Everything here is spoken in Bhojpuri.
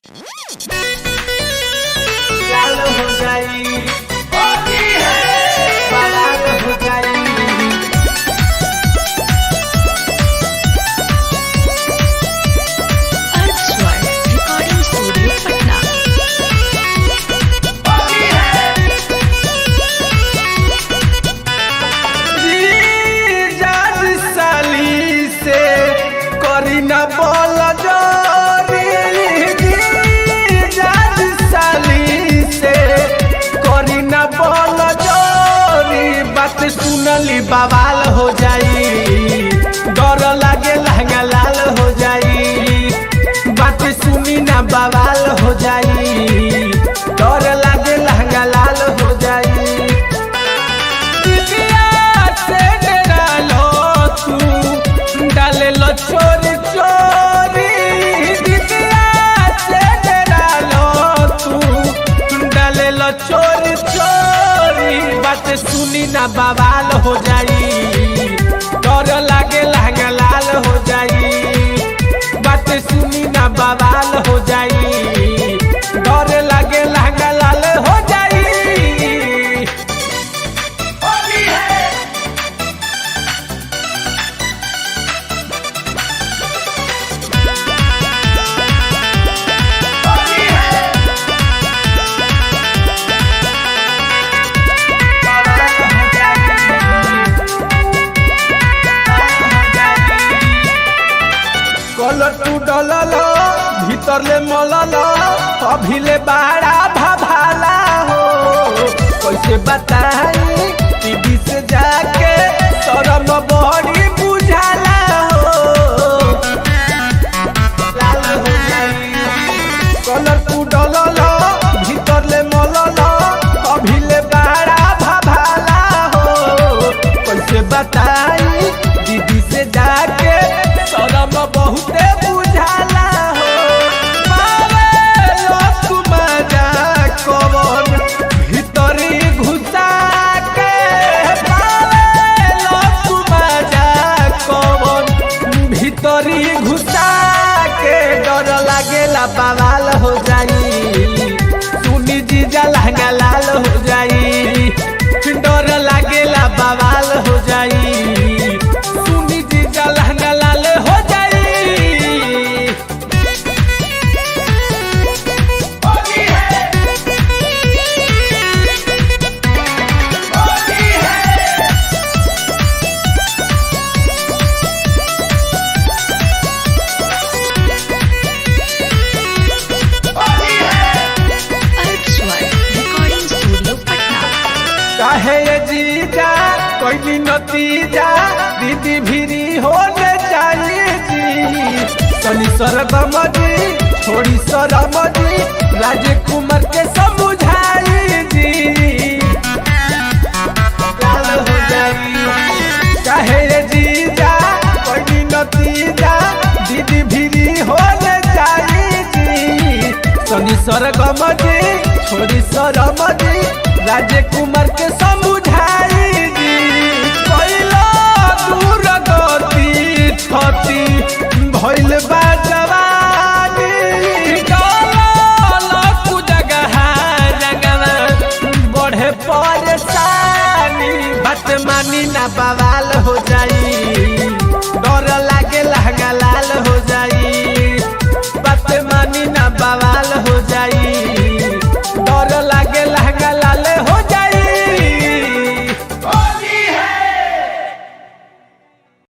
लाल हो जाई बलाल हो जाई। अर्धस्वर रिकॉर्डिंग स्टूडियो पटना। जाज साली से करी न बोल जोरी, जाज साली से करी न बोल जोरी। बात सुनली बवाल हो जाई, डर लागे लहंगा लाल हो जाई। बात सुनी ना बवाल हो जाई, डर लागे लहंगा लाल हो जाई। डाले लो चोरी चोरी, दिदिया से डरा लो तू डाले लो चोरी चोरी। बात सुनी ना बवाल हो जाई, डर लागे लहंगा लाल हो जाई। बात सुनी ना बवाल हो जाई, डर लागे लहंगा लाल हो जाई। कलर तू डलल भीतर ले मलल, अभी ले बाड़ा भाभाला हो। कैसे बताई टीवी से जाके शरम बड़ी बुझाला हो। लाल हो जाई कलर तू डलल भीतर ले मलल, अभी ले बाड़ा भाभाला हो। कैसे बताई दीदी से जाके शरम बहुते बुझाला हो। मारे लोग मजा कवन भीतरी घुसा के, मारे लोग मजा कवन भीतरी घुसा के। डर लागेला बवाल हो जाई, सुनी जीजा लहंगा लाल हो जाई। डर लागेला बवाल हो जाई, सुनी जीजा लहंगा लाल हो जाई। अर्धस्वर रिकॉर्डिंग स्टूडियो पटना। काहे ये जीजा कोई नतीजा दीदी भीरी होने चाहिए जी। शनि सरगम जी छोड़ी शरम जी, राजकुमार के समझाई जी। लाल हो जाई काहे ये जीजा कोई नतीजा दीदी भीरी होने चाहिए जी। शनि सरगम जी छोड़ी शरम जी, राजकुमार के समझाई जी। पहिला दूर गति छती भइल बा जवानी, डलल कु जगह रंगवा बढ़े परेशानी। बात मानी ना बवाल हो जाई,